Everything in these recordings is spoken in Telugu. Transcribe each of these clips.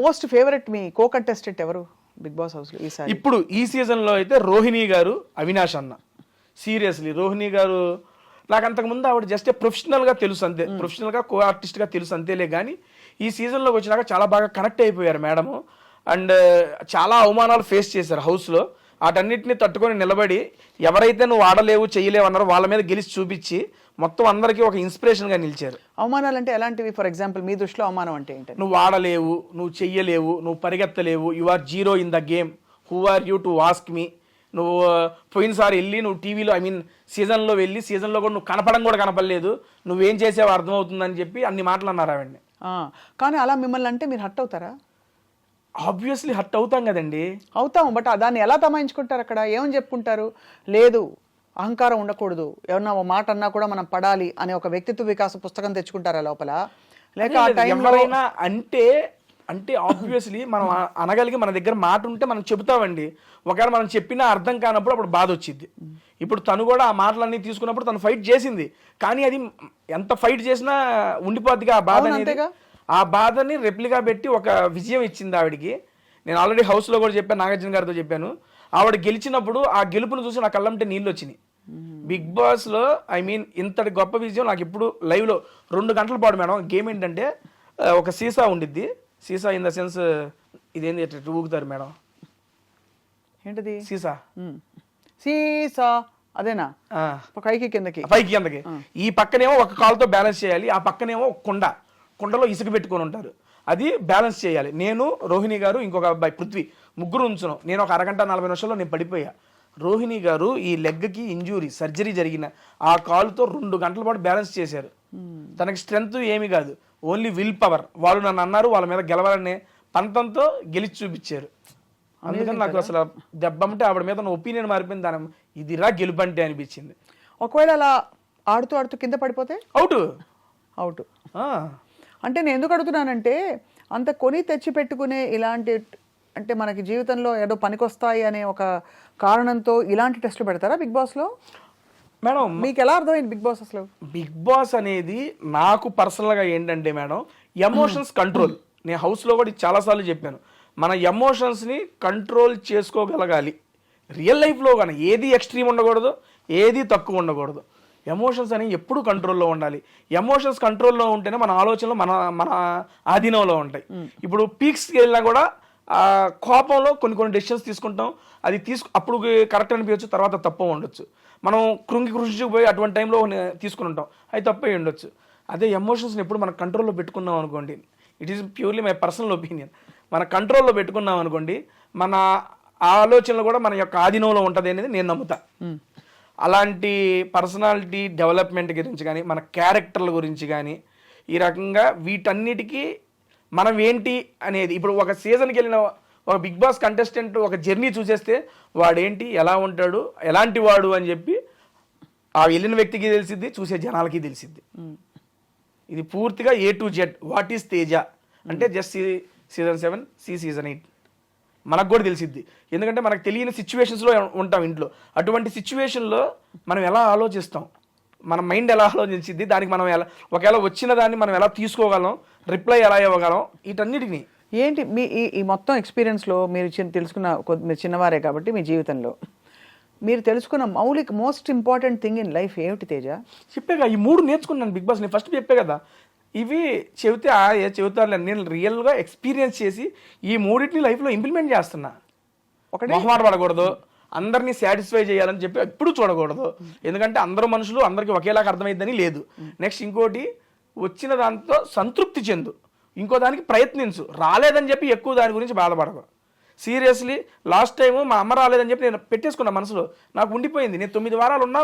మోస్ట్ ఫేవరెట్ మీ కో కంటెస్టెంట్ ఎవరు బిగ్ బాస్ హౌస్ లో ఈసారి? ఇప్పుడు ఈ సీజన్లో అయితే రోహిణి గారు, అవినాష్ అన్న. సీరియస్లీ రోహిణి గారు నాకు అంతకుముందు ఆవిడ జస్ట్ ప్రొఫెషనల్గా తెలుసు అంతే, ప్రొఫెషనల్గా కో ఆర్టిస్ట్గా తెలుసు అంతేలే. కానీ ఈ సీజన్లోకి వచ్చినాక చాలా బాగా కనెక్ట్ అయిపోయారు మేడము. అండ్ చాలా అవమానాలు ఫేస్ చేశారు హౌస్లో. వాటన్నిటిని తట్టుకొని నిలబడి ఎవరైతే నువ్వు ఆడలేవు చెయ్యలేవు అన్నారో వాళ్ళ మీద గెలిచి చూపించి మొత్తం అందరికీ ఒక ఇన్స్పిరేషన్గా నిలిచారు. అవమానాలు అంటే ఎలాంటివి? ఫర్ ఎగ్జాంపుల్ మీ దృష్టిలో అవమానం అంటే ఏంటి? నువ్వు ఆడలేవు, నువ్వు చెయ్యలేవు, నువ్వు పరిగెత్తలేవు, you are zero in the game, who are you to ask me. నువ్వు పోయినసారి వెళ్ళి నువ్వు టీవీలో సీజన్లో వెళ్ళి సీజన్లో కూడా నువ్వు కనపడం కూడా కనపడలేదు, నువ్వేం చేసావో అర్థమవుతుందని చెప్పి అన్ని మాటలు అన్నారు ఆవిడని. కానీ అలా మిమ్మల్ని అంటే మీరు హర్ట్ అవుతారా? ఆబ్వియస్లీ హర్ట్ అవుతాం కదండి. అవుతాం, బట్ దాన్ని ఎలా తమాయించుకుంటారు? అక్కడ ఏమని చెప్పుకుంటారు? లేదు అహంకారం ఉండకూడదు, ఎవరన్నా ఒక మాట అన్నా కూడా మనం పడాలి అనే ఒక వ్యక్తిత్వ వికాస పుస్తకం తెచ్చుకుంటారా లోపల? లేక ఎవరైనా అంటే ఆబ్వియస్లీ మనం అనగలిగి మన దగ్గర మాట ఉంటే మనం చెబుతామండి. ఒకవేళ మనం చెప్పినా అర్థం కానప్పుడు అప్పుడు బాధ వచ్చింది. ఇప్పుడు తను కూడా ఆ మాటలన్నీ తీసుకున్నప్పుడు తను ఫైట్ చేసింది, కానీ అది ఎంత ఫైట్ చేసినా ఉండిపోద్దిగా ఆ బాధ అనేది. ఆ బాధని రెప్లిగా పెట్టి ఒక విజయం ఇచ్చింది ఆవిడికి. నేను ఆల్రెడీ హౌస్లో కూడా చెప్పాను, నాగార్జున గారితో చెప్పాను. ఆవిడ గెలిచినప్పుడు ఆ గెలుపును చూసి నా కళ్ళంటే నీళ్ళు వచ్చినాయి. బిగ్ బాస్లో ఇంతటి గొప్ప విజయం నాకు ఇప్పుడు లైవ్లో 2 గంటల పాటు మేడం. గేమ్ ఏంటంటే ఒక సీసా ఉండిద్ది, సీసా ఇన్ ద సెన్స్ ఇదేంది ఊగుతారు మేడం, ఏంటిది సీసా? సీసా అదేనా? పైకి కిందకి ఈ పక్కనేమో ఒక కాలుతో బ్యాలెన్స్ చేయాలి, ఆ పక్కనేమో కుండలో ఇసుక పెట్టుకొని ఉంటారు, అది బ్యాలెన్స్ చేయాలి. నేను, రోహిణి గారు, ఇంకొక అబ్బాయి పృథ్వీ, ముగ్గురు ఉంచును. నేను ఒక అరగంట 40 నిమిషాల్లో నేను పడిపోయా. రోహిణి గారు ఈ లెగ్కి ఇంజూరీ సర్జరీ జరిగిన ఆ కాలుతో 2 గంటల పాటు బ్యాలెన్స్ చేశారు. తనకి స్ట్రెంగ్త్ ఏమీ కాదు, ఓన్లీ విల్ పవర్. వాళ్ళు నన్ను అన్నారు వాళ్ళ మీద గెలవాలనే పంతంతో గెలిచి చూపించారు. అందుకని నాకు అసలు దెబ్బంటే ఆవిడ మీద ఒపీనియన్ మారిపోయింది. దాని ఇదిరా గెలుపంటే అనిపించింది. ఒకవేళ అలా ఆడుతూ ఆడుతూ కింద పడిపోతే అవుట్. అంటే నేను ఎందుకు అడుగుతున్నానంటే అంత కొని తెచ్చి పెట్టుకునే ఇలాంటి, అంటే మనకి జీవితంలో ఏదో పనికొస్తాయి అనే ఒక కారణంతో ఇలాంటి టెస్టులు పెడతారా బిగ్ బాస్లో? మేడం మీకు ఎలా అర్థమైంది బిగ్ బాస్ అసలు? బిగ్ బాస్ అనేది నాకు పర్సనల్గా ఏంటంటే మేడం, ఎమోషన్స్ కంట్రోల్. నేను హౌస్లో కూడా చాలాసార్లు చెప్పాను, మన ఎమోషన్స్ని కంట్రోల్ చేసుకోగలగాలి. రియల్ లైఫ్లో కానీ ఏది ఎక్స్ట్రీమ్ ఉండకూడదు, ఏది తక్కువ ఉండకూడదు. ఎమోషన్స్ అనేవి ఎప్పుడు కంట్రోల్లో ఉండాలి. ఎమోషన్స్ కంట్రోల్లో ఉంటేనే మన ఆలోచనలు మన ఆధీనంలో ఉంటాయి. ఇప్పుడు పీక్స్కి వెళ్ళినా కూడా కోపంలో కొన్ని డెసిషన్స్ తీసుకుంటాం, అది అప్పుడు కరెక్ట్ అనిపించచ్చు, తర్వాత తప్పు ఉండొచ్చు. మనం కృషిపోయి అటువంటి టైంలో తీసుకుని ఉంటాం, అది తప్పే ఉండొచ్చు. అదే ఎమోషన్స్ని ఎప్పుడు మన కంట్రోల్లో పెట్టుకున్నాం అనుకోండి, it is purely my personal opinion, మన కంట్రోల్లో పెట్టుకున్నాం అనుకోండి, మన ఆలోచనలు కూడా మన యొక్క ఆధీనంలో ఉంటుంది అనేది నేను నమ్ముతా. అలాంటి పర్సనాలిటీ డెవలప్మెంట్ గురించి కానీ, మన క్యారెక్టర్ల గురించి కానీ, ఈ రకంగా వీటన్నిటికీ మనం ఏంటి అనేది, ఇప్పుడు ఒక సీజన్కి వెళ్ళిన ఒక బిగ్ బాస్ కంటెస్టెంట్ ఒక జర్నీ చూసేస్తే వాడేంటి, ఎలా ఉంటాడు, ఎలాంటి వాడు అని చెప్పి ఆ వెళ్ళిన వ్యక్తికి తెలిసిద్ది, చూసే జనాలకి తెలిసిద్ది. ఇది పూర్తిగా A to Z. What is Teja అంటే జస్ట్ సీజన్ 7, సీజన్ 8 మనకు కూడా తెలిసిద్ది. ఎందుకంటే మనకు తెలియని సిచ్యువేషన్స్లో ఉంటాం ఇంట్లో. అటువంటి సిచ్యువేషన్లో మనం ఎలా ఆలోచిస్తాం, మన మైండ్ ఎలా ఆలోచించిద్ది, దానికి మనం ఒకవేళ వచ్చిన దాన్ని మనం ఎలా తీసుకోగలం, రిప్లై ఎలా ఇవ్వగలం, వీటన్నిటిని ఏంటి మీ ఈ మొత్తం ఎక్స్పీరియన్స్లో మీరు తెలుసుకున్న, మీరు చిన్నవారే కాబట్టి మీ జీవితంలో మీరు తెలుసుకున్న most important thing in life ఏమిటి తేజ? చెప్పేగా ఈ 3 నేర్చుకున్నాను బిగ్ బాస్. నేను ఫస్ట్ చెప్పే కదా, ఇవి చెబితే చెబుతారులే, నేను రియల్గా ఎక్స్పీరియన్స్ చేసి ఈ 3టిని లైఫ్లో ఇంప్లిమెంట్ చేస్తున్నా. ఒకటి మొహమాట పడకూడదు, అందరినీ సాటిస్ఫై చేయాలని చెప్పి ఎప్పుడు చూడకూడదు. ఎందుకంటే అందరూ మనుషులు, అందరికీ ఒకేలాగా అర్థమైద్దని లేదు. నెక్స్ట్ ఇంకోటి, వచ్చిన దాంతో సంతృప్తి చెందు, ఇంకో దానికి ప్రయత్నించు. రాలేదని చెప్పి ఎక్కువ దాని గురించి బాధపడదు. సీరియస్లీ లాస్ట్ టైము మా అమ్మ రాలేదని చెప్పి నేను పెట్టేసుకున్న మనసులో, నాకు ఉండిపోయింది. నేను 9 వారాలు ఉన్నా,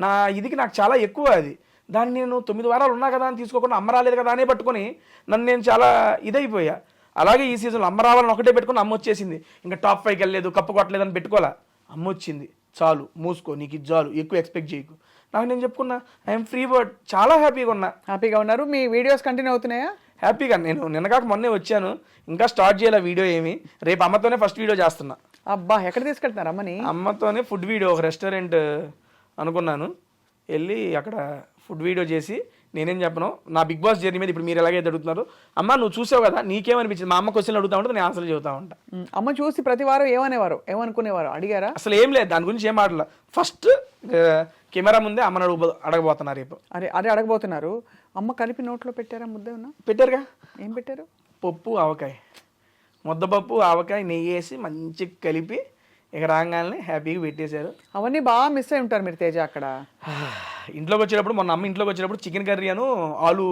నా ఇదికి నాకు చాలా ఎక్కువ అది. దాన్ని నేను 9 వారాలు ఉన్నా కదా అని తీసుకోకుండా అమ్మ రాలేదు కదా అనే పట్టుకొని నన్ను నేను చాలా ఇదైపోయా. అలాగే ఈ సీజన్లో అమ్మ రావాలని ఒకటే పెట్టుకుని అమ్మ వచ్చేసింది. ఇంకా టాప్ 5కి వెళ్ళలేదు, కప్పు కొట్టలేదని పెట్టుకోవాలా, అమ్మ వచ్చింది, చాలు మూసుకో, నీకు ఇది చాలు, ఎక్కువ ఎక్స్పెక్ట్ చేయకు. నాకు నేను చెప్పుకున్నా, ఐఎమ్ ఫ్రీ బర్డ్, చాలా హ్యాపీగా ఉన్నారు. మీ వీడియోస్ కంటిన్యూ అవుతున్నాయా? హ్యాపీగా. నేను నిన్నగాక మొన్నే వచ్చాను, ఇంకా స్టార్ట్ చేయాలి వీడియో ఏమి. రేపు అమ్మతోనే ఫస్ట్ వీడియో చేస్తున్నా. అబ్బా, ఎక్కడ తీసుకెళ్తున్నారు అమ్మని? అమ్మతోనే ఫుడ్ వీడియో, ఒక రెస్టారెంట్ అనుకున్నాను, వెళ్ళి అక్కడ ఫుడ్ వీడియో చేసి నేనేం చెప్పను. నా బిగ్ బాస్ జర్నీ మీద ఇప్పుడు మీరు ఎలాగైతే అడుగుతున్నారు, అమ్మ నువ్వు చూసావు కదా నీకేమనిపించింది, మా అమ్మ క్వశ్చన్ అడుగుతా ఉంటుంది, నేను ఆన్సర్ చెబుతా ఉంటా. అమ్మ చూసి ప్రతి వారం ఏమనుకునేవారు, అడిగారా? అసలు ఏం లేదు దాని గురించి ఏం మాట్లాడాలి. ఫస్ట్ కెమెరా ముందే అమ్మని అడగబోతున్నారు రేపు. అదే అడగబోతున్నారు. అమ్మ కలిపి నోట్లో పెట్టారా? ముద్ద ఉన్నా పెట్టారుగా. ఏం పెట్టారు? పప్పు ఆవకాయ, ముద్దపప్పు ఆవకాయ నెయ్యి వేసి మంచిగా కలిపి ఇక రాగానే హ్యాపీగా పెట్టేశారు. అవన్నీ బాగా మిస్ అయి ఉంటారు మీరు తేజ అక్కడ. ఇంట్లోకి వచ్చేటప్పుడు మొన్న అమ్మ ఇంట్లోకి వచ్చేటప్పుడు చికెన్ కర్రీ అను ఆలు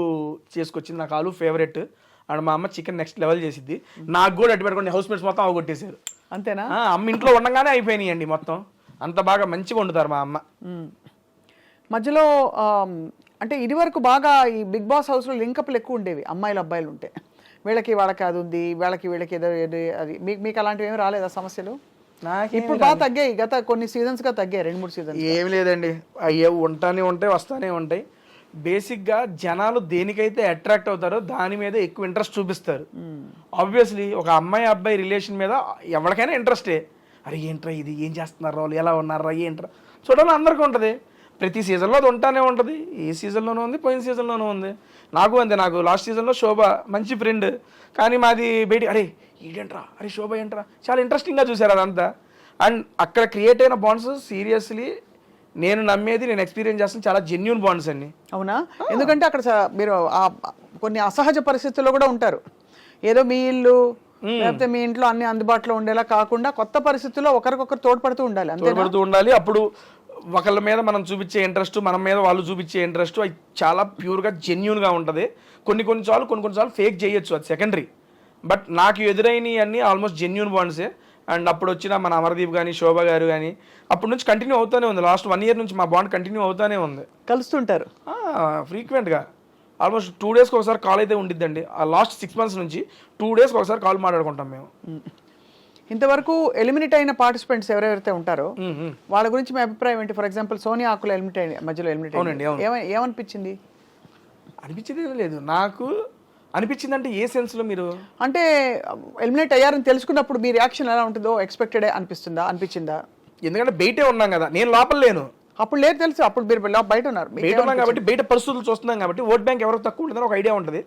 చేసుకొచ్చింది. నాకు ఆలు ఫేవరెట్. అండ్ మా అమ్మ చికెన్ నెక్స్ట్ లెవెల్ చేసిద్ది. నాకు కూడా అటు పెట్టుకోండి హౌస్ మేట్స్ మొత్తం అవగొట్టేశారు. అంతేనా? అమ్మ ఇంట్లో ఉండగానే అయిపోయినాయి అండి మొత్తం. అంత బాగా మంచిగా వండుతారు మా అమ్మ. మధ్యలో అంటే ఇది వరకు బాగా ఈ బిగ్ బాస్ హౌస్లో లింకప్లు ఎక్కువ ఉండేవి, అమ్మాయిలు అబ్బాయిలు ఉంటే. వాళ్ళకి అది ఉంది, వీళ్ళకి ఏదో అది. మీకు అలాంటివి ఏమి రాలేదా సమస్యలు? ఇప్పుడు బాగా తగ్గాయి, గత కొన్ని సీజన్స్గా తగ్గాయి, 2-3 సీజన్స్. ఏమి లేదండి, అయ్యే ఉంటానే ఉంటాయి, వస్తానే ఉంటాయి. బేసిక్గా జనాలు దేనికైతే అట్రాక్ట్ అవుతారో దాని మీద ఎక్కువ ఇంట్రెస్ట్ చూపిస్తారు. ఆబ్వియస్లీ ఒక అమ్మాయి అబ్బాయి రిలేషన్ మీద ఎవరికైనా ఇంట్రెస్టే. అరే ఏంట్రా ఇది, ఏం చేస్తున్నారు వాళ్ళు, ఎలా ఉన్నారా, ఏంట్రా చూడాలి అందరికీ ఉంటుంది. ప్రతి సీజన్లో అది ఉంటానే ఉంటుంది. ఈ సీజన్లోనూ ఉంది, పోయిన సీజన్లోనూ ఉంది. నాకు అంతే. నాకు లాస్ట్ సీజన్లో శోభ మంచి ఫ్రెండ్, కానీ మాది బయట అరే ఈడేంట్రా, అరే శోభ ఏంట్రా, చాలా ఇంట్రెస్టింగ్గా చూశారు అదంతా. అండ్ అక్కడ క్రియేట్ అయిన బాండ్స్ సీరియస్లీ నేను నమ్మేది, నేను ఎక్స్పీరియన్స్ చేస్తాను, చాలా జెన్యూన్ బాండ్స్ అండి. అవునా? ఎందుకంటే అక్కడ మీరు కొన్ని అసహజ పరిస్థితుల్లో కూడా ఉంటారు. ఏదో మీ ఇల్లు లేకపోతే మీ ఇంట్లో అన్ని అందుబాటులో ఉండేలా కాకుండా కొత్త పరిస్థితుల్లో ఒకరికొకరు తోడ్పడుతూ ఉండాలి. అప్పుడు ఒకళ్ళ మీద మనం చూపించే ఇంట్రెస్ట్, మన మీద వాళ్ళు చూపించే ఇంట్రెస్ట్ అది చాలా ప్యూర్గా జెన్యూన్గా ఉంటుంది. కొన్నిసార్లు ఫేక్ చేయొచ్చు, అది సెకండరీ. బట్ నాకు ఎదురైనవి అన్నీ ఆల్మోస్ట్ జెన్యూన్ బాండ్సే. అండ్ అప్పుడు వచ్చిన మన అమర్దీప్ కానీ శోభ గారు కానీ అప్పటి నుంచి కంటిన్యూ అవుతూనే ఉంది. లాస్ట్ 1 year నుంచి మా బాండ్ కంటిన్యూ అవుతూనే ఉంది. కలుస్తుంటారు ఫ్రీక్వెంట్గా. ఆల్మోస్ట్ 2 daysకి ఒకసారి కాల్ అయితే ఉండిద్దండి. ఆ లాస్ట్ 6 months నుంచి 2 daysకి ఒకసారి కాల్ మాట్లాడుకుంటాం మేము. ఇంతవరకు ఎలిమినేట్ అయిన పార్టిసిపెంట్స్ ఎవరెవరైతే ఉంటారో వాళ్ళ గురించి మీ అభిప్రాయం ఏంటి? ఫర్ ఎగ్జాంపుల్ సోనియా ఆకుల మధ్యలో ఎలిమినేట్ అవునండి. ఏమనిపించింది? అనిపించింది లేదు నాకు. అనిపించింది అంటే ఏ సెన్స్లో? మీరు అంటే ఎలిమినేట్ అయ్యారని తెలుసుకున్నప్పుడు మీ రియాక్షన్ ఎలా ఉంటుందో ఎక్స్పెక్టెడ్ అనిపించిందా? ఎందుకంటే బయటే ఉన్నాం కదా, నేను లోపల లేను. అప్పుడు లేదు తెలుసు, అప్పుడు మీరు బయట ఉన్నారు. బయట ఉన్నాం కాబట్టి బయట పరిస్థితులు చూస్తున్నాం కాబట్టి ఓట్ బ్యాంక్ ఎవరికి తక్కువ ఉంటుందని ఒక ఐడియా ఉంటుంది.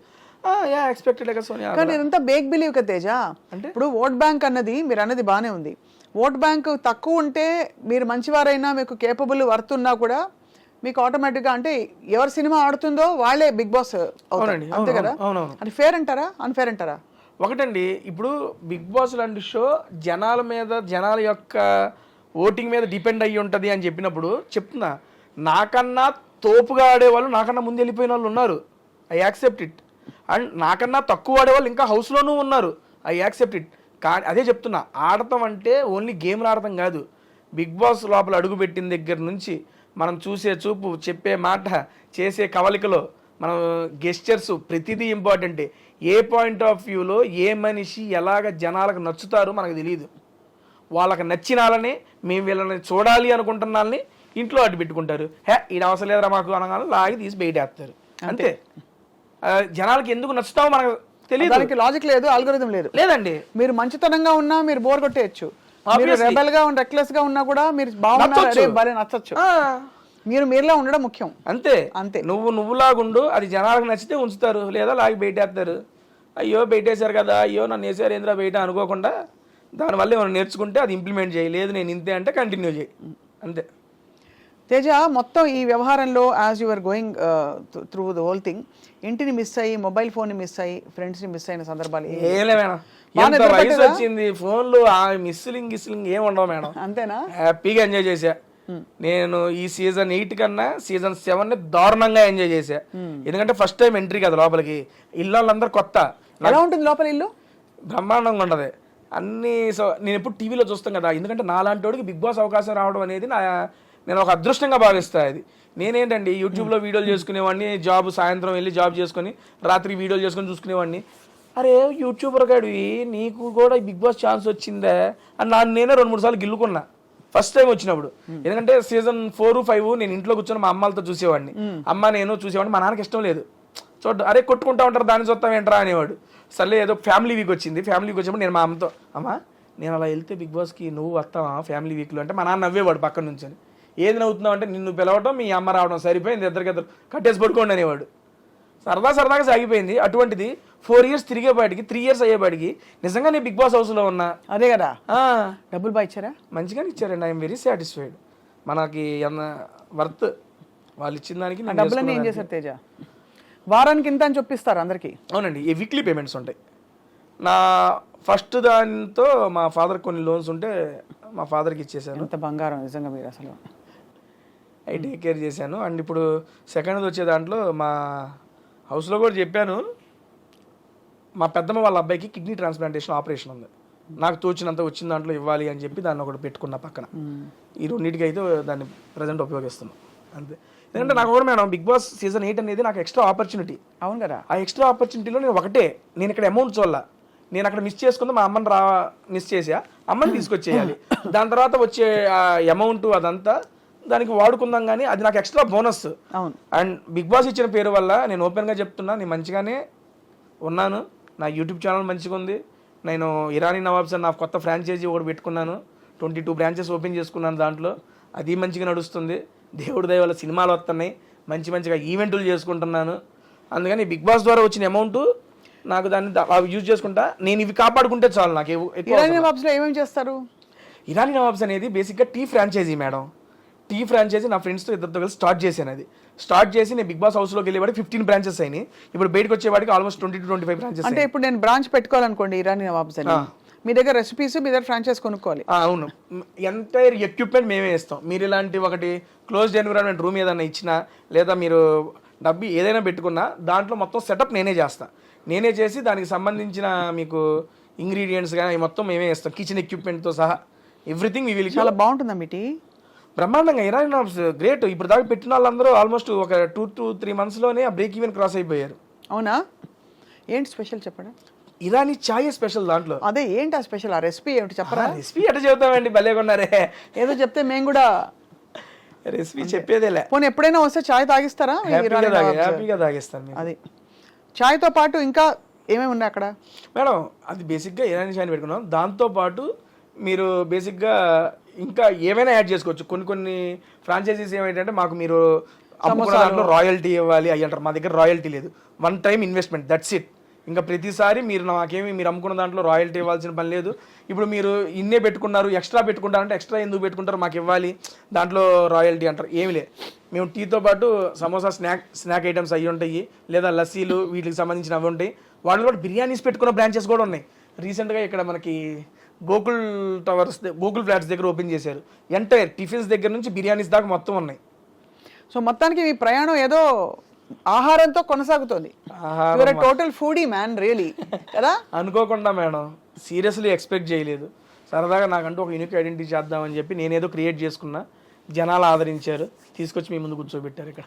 ఎక్స్పెక్టెడ్ కదా సోనియా. కానీ ఇదంతా బేక్ బిలీవ్ కదా తేజ. అంటే ఇప్పుడు ఓట్ బ్యాంక్ అన్నది మీరు అన్నది బాగానే ఉంది. ఓట్ బ్యాంక్ తక్కువ ఉంటే మీరు మంచివారైనా మీకు కేపబుల్ వర్త్ ఉన్నా కూడా మీకు ఆటోమేటిక్గా అంటే ఎవరి సినిమా ఆడుతుందో వాళ్ళే బిగ్ బాస్ అవునండి. అంతే కదా? అది ఫేర్ అంటారా, అన్ఫేర్ అంటారా? ఒకటండి, ఇప్పుడు బిగ్ బాస్ లాంటి షో జనాల మీద, జనాల యొక్క ఓటింగ్ మీద డిపెండ్ అయ్యి ఉంటుంది అని చెప్పినప్పుడు చెప్తున్నా, నాకన్నా తోపుగా ఆడేవాళ్ళు నాకన్నా ముందు వెళ్ళిపోయిన వాళ్ళు ఉన్నారు. I accept it. అండ్ నాకన్నా తక్కువ ఆడేవాళ్ళు ఇంకా హౌస్లోనూ ఉన్నారు. I accept it. కానీ అదే చెప్తున్నా, ఆడటం అంటే ఓన్లీ గేమ్లు ఆడటం కాదు. బిగ్ బాస్ లోపల అడుగుపెట్టిన దగ్గర నుంచి మనం చూసే చూపు, చెప్పే మాట, చేసే కవలికలో మనం గెస్చర్స్ ప్రతిదీ ఇంపార్టెంటే. ఏ పాయింట్ ఆఫ్ వ్యూలో ఏ మనిషి ఎలాగ జనాలకు నచ్చుతారో మనకు తెలియదు. వాళ్ళకి నచ్చినాలని మేము వీళ్ళని చూడాలి అనుకుంటున్న వాళ్ళని ఇంట్లో అడ్డు పెట్టుకుంటారు. ఇది అవసరం లేదురా మాకు అనగానే లాగి తీసి బయటేస్తారు. అంతే. జనాలకి ఎందుకు నచ్చుతామో మనకు తెలియదు. దానికి లాజిక్ లేదు, ఆల్గోరిథం లేదండి. మీరు మంచితనంగా ఉన్నా మీరు బోర్ కొట్టేయచ్చు. రెబెల్ గా రెక్లెస్ గా ఉన్నా కూడా మీరు బాగున్నారు, నచ్చచ్చు. మీరులా ఉండడం ముఖ్యం. అంతే అంతే. నువ్వులాగుండు, అది జనాలకు నచ్చితే ఉంచుతారు, లేదా లాగి బయటేస్తారు. అయ్యో బయటేశారు కదా, అయ్యో నన్ను వేసారు ఏంద్రా బయట అనుకోకుండా దానివల్ల ఏమైనా నేర్చుకుంటే అది ఇంప్లిమెంట్ చేయి, లేదు నేను ఇంతే అంటే కంటిన్యూ చేయి. అంతే. తేజ, మొత్తం ఈ వ్యవహారంలో as your going through the whole thing, ఇంటిని మిస్ అయ్యి, మొబైల్ ఫోన్ ని మిస్ అయ్యి, ఫ్రెండ్స్ ని మిస్ అయిన సందర్భాలు వయసు వచ్చింది, ఫోన్లు మిస్లింగ్ ఏం ఉండవు మేడం. అంతేనా? హ్యాపీగా ఎంజాయ్ చేశా నేను. ఈ సీజన్ 8 కన్నా సీజన్ 7 దారుణంగా ఎంజాయ్ చేశా. ఎందుకంటే ఫస్ట్ టైం ఎంట్రీ కదా లోపలికి. ఇల్లు వాళ్ళందరూ కొత్త. ఎలా ఉంటుంది లోపల ఇల్లు? బ్రహ్మాండంగా ఉండదు అన్ని. సో నేను ఎప్పుడు టీవీలో చూస్తాం కదా, ఎందుకంటే నాలాంటి వాడికి బిగ్ బాస్ అవకాశం రావడం అనేది నేను ఒక అదృష్టంగా భావిస్తా. అది నేనేంటండి యూట్యూబ్లో వీడియోలు చేసుకునేవాడిని, జాబ్ సాయంత్రం వెళ్ళి జాబ్ చేసుకొని రాత్రి వీడియోలు చేసుకొని చూసుకునేవాడిని. అరే యూట్యూబర్ గాడివి, నీకు కూడా బిగ్ బాస్ ఛాన్స్ వచ్చిందే అని నేనే 2-3 సార్లు గిల్లుకున్నా ఫస్ట్ టైం వచ్చినప్పుడు. ఎందుకంటే సీజన్ 4, 5 నేను ఇంట్లో కూర్చొని మా అమ్మలతో చూసేవాడిని. అమ్మ నేను చూసేవాడిని. మా నాన్నకి ఇష్టం లేదు. అరే కొట్టుకుంటా ఉంటారు, దాన్ని చూస్తాం ఏంట్రా అనేవాడు. సర్లే ఏదో ఫ్యామిలీ వీక్ వచ్చింది. ఫ్యామిలీ వీక్ వచ్చినప్పుడు నేను మా అమ్మతో, అమ్మ నేను అలా వెళ్తే బిగ్ బాస్కి నువ్వు వస్తావా ఫ్యామిలీ వీక్లో అంటే, మా నాన్న నవ్వేవాడు పక్కన నుంచి. ఏది నవ్వుతున్నావు అంటే, నిన్ను పిలవడం మీ అమ్మ రావడం సరిపోయింది, ఇద్దరికిద్దరు కట్టేసి పడుకోండి అనేవాడు. సరదాగా సాగిపోయింది. అటువంటిది 4 years తిరిగేపాటికి 3 years అయ్యేపాటికి నిజంగా నేను బిగ్ బాస్ హౌస్లో ఉన్నా. అదే కదా, ఆ, డబ్బులు బాగా ఇచ్చారా? మంచిగానే ఇచ్చారండి. I'm very satisfied. మనకి వర్త్ వాళ్ళు ఇచ్చిన దానికి నేను డబ్బులన్నీ ఏం చేశారు తేజ? వారానికి ఇంత అని చెప్పిస్తారు అందరికి. అవునండి, ఈ వీక్లీ పేమెంట్స్ ఉంటాయి. నా ఫస్ట్ దాంతో మా ఫాదర్ కొన్ని లోన్స్ ఉంటే మా ఫాదర్కి ఇచ్చేసాను. ఎంత బంగారం నిజంగా మీరు అసలు. అవి టేక్ కేర్ చేశాను. అండ్ ఇప్పుడు సెకండ్ వచ్చే దాంట్లో మా హౌస్లో కూడా చెప్పాను, మా పెద్దమ్మ వాళ్ళ అబ్బాయికి కిడ్నీ ట్రాన్స్ప్లాంటేషన్ ఆపరేషన్ ఉంది, నాకు తోచినంత వచ్చిన దాంట్లో ఇవ్వాలి అని చెప్పి దాన్ని ఒకటి పెట్టుకున్న పక్కన. ఈ రెండింటికి అయితే దాన్ని ప్రజెంట్ ఉపయోగిస్తున్నాం అంతే. ఎందుకంటే నాకు కూడా మేడం బిగ్ బాస్ సీజన్ 8 అనేది నాకు ఎక్స్ట్రా ఆపర్చునిటీ. అవును కదా, ఆ ఎక్స్ట్రా ఆపర్చునిటీలో నేను ఇక్కడ అమౌంట్ చూడాల, నేను అక్కడ మిస్ చేసుకుందా మా అమ్మని మిస్ చేసా, అమ్మని తీసుకొచ్చేయాలి. దాని తర్వాత వచ్చే ఆ అమౌంట్ అదంతా దానికి వాడుకుందాం, కానీ అది నాకు ఎక్స్ట్రా బోనస్. అవును. అండ్ బిగ్ బాస్ ఇచ్చిన పేరు వల్ల నేను ఓపెన్గా చెప్తున్నా, నేను మంచిగానే ఉన్నాను. నా యూట్యూబ్ ఛానల్ మంచిగా ఉంది. నేను ఇరానీ నవాబ్స్ అని నా కొత్త ఫ్రాంచైజీ ఒకటి పెట్టుకున్నాను, 22 బ్రాంచెస్ ఓపెన్ చేసుకున్నాను. దాంట్లో అది మంచిగా నడుస్తుంది. దేవుడి దయ వల్ల సినిమాలు వస్తున్నాయి, మంచిగా ఈవెంట్లు చేసుకుంటున్నాను. అందుకని బిగ్ బాస్ ద్వారా వచ్చిన అమౌంట్ నాకు దాన్ని యూజ్ చేసుకుంటా. నేను ఇవి కాపాడుకుంటే చాలు నాకు. ఇరానీ నవాబ్స్లో ఏమేమి చేస్తారు? ఇరానీ నవాబ్స్ అనేది బేసిక్గా tea franchise madam. Tea franchise నా ఫ్రెండ్స్తో ఇద్దరితో కలిసి స్టార్ట్ చేశాను. అది స్టార్ట్ చేసి నేను బిగ్ బాస్ హౌస్లోకి వెళ్ళేవాడికి 15 బ్రాంచెస్ అయినాయి. ఇప్పుడు బయటకు వచ్చేవాడికి ఆల్మోస్ట్ 20 to 25 బ్రాంచెస్. అంటే ఇప్పుడు నేను బ్రాంచ్ పెట్టుకోవాలనుకోండి ఇరానీ నవాబ్స్ అని, మీ దగ్గర రెసిపీస్, మీ దగ్గర ఫ్రాంచైజ్ కొనుక్కోవాలి. అవును, ఎంటైర్ ఎక్విప్మెంట్ మేమే ఇస్తాం. మీరు ఇలాంటి ఒకటి క్లోజ్డ్ ఎన్విరాన్మెంట్ రూమ్ ఏదైనా ఇచ్చినా, లేదా మీరు డబ్బు ఏదైనా పెట్టుకున్నా దాంట్లో మొత్తం సెటప్ నేనే చేస్తాను. నేనే చేసి దానికి సంబంధించిన మీకు ఇంగ్రీడియంట్స్ కానీ మొత్తం మేమే ఇస్తాం, కిచెన్ ఎక్విప్మెంట్తో సహా ఎవ్రీథింగ్. మీ చాలా బాగుంటుందా మీ టీ? బ్రహ్మాండంగా. Irani nawabs great. ఇప్పుడు దాకా పెట్టిన వాళ్ళందరూ ఆల్మోస్ట్ ఒక 2 to 3 monthsలోనే ఆ బ్రేక్ ఈవెన్ క్రాస్ అయిపోయారు. అవునా? ఏంటి స్పెషల్ చెప్పండి. ఇరానీ చాయ్ స్పెషల్ దాంట్లో. అదే ఏంటి ఆ స్పెషల్, ఆ రెసిపీ ఏమిటి చెప్పరా? రెసిపీ ఎట్లా చెబుతామండి, భలే కొన్నారే. ఏదో చెప్తే మేము కూడా రెసిపీ చెప్పేదేలే. పోనీ ఎప్పుడైనా వస్తే చాయ్ తాగిస్తారా? హ్యాపీగా తాగిస్తాను. అది చాయ్తో పాటు ఇంకా ఏమేమి ఉన్నాయి అక్కడ మేడం? అది బేసిక్గా ఇరానీ చాయ్ పెట్టుకున్నాం. దాంతోపాటు మీరు బేసిక్గా ఇంకా ఏమైనా యాడ్ చేసుకోవచ్చు. కొన్ని ఫ్రాంచైజీస్ ఏమైందంటే మాకు మీరు అమ్ముకున్న దాంట్లో రాయల్టీ ఇవ్వాలి అయ్యి అంటారు. మా దగ్గర రాయల్టీ లేదు, 1 time ఇన్వెస్ట్మెంట్, దట్స్ ఇట్. ఇంకా ప్రతిసారి మీరు మీరు అమ్ముకున్న దాంట్లో రాయల్టీ ఇవ్వాల్సిన పని లేదు. ఇప్పుడు మీరు ఇన్నే పెట్టుకున్నారు, ఎక్స్ట్రా పెట్టుకుంటారంటే ఎక్స్ట్రా ఎందుకు పెట్టుకుంటారు, మాకు ఇవ్వాలి, దాంట్లో రాయల్టీ అంటారు. ఏమి లేదు. మేము టీతో పాటు సమోసా స్నాక్ ఐటమ్స్ అవి ఉంటాయి, లేదా లస్సీలు వీటికి సంబంధించిన అవి ఉంటాయి. వాటిలో కూడా బిర్యానీస్ పెట్టుకున్న బ్రాంచెస్ కూడా ఉన్నాయి. రీసెంట్గా ఇక్కడ మనకి గోకుల్ ఫ్లాట్స్ దగ్గర ఓపెన్ చేశారు. ఎంటైర్ టిఫిన్స్ దగ్గర నుంచి బిర్యానీస్ దాకా మొత్తం ఉన్నాయి. సో మొత్తానికి మీ ప్రయాణం ఏదో ఆహారంతో కొనసాగుతుంది. టోటల్ ఫుడీ మ్యాన్ రియలీ కదా. అనుకోకుండా మేడం, సీరియస్లీ ఎక్స్పెక్ట్ చేయలేదు. సరదాగా నాకంటూ ఒక యూనిక్ ఐడెంటిటీ చేద్దామని చెప్పి నేనేదో క్రియేట్ చేసుకున్నా, జనాలు ఆదరించారు, తీసుకొచ్చి మీ ముందు కూర్చోబెట్టారు ఇక్కడ.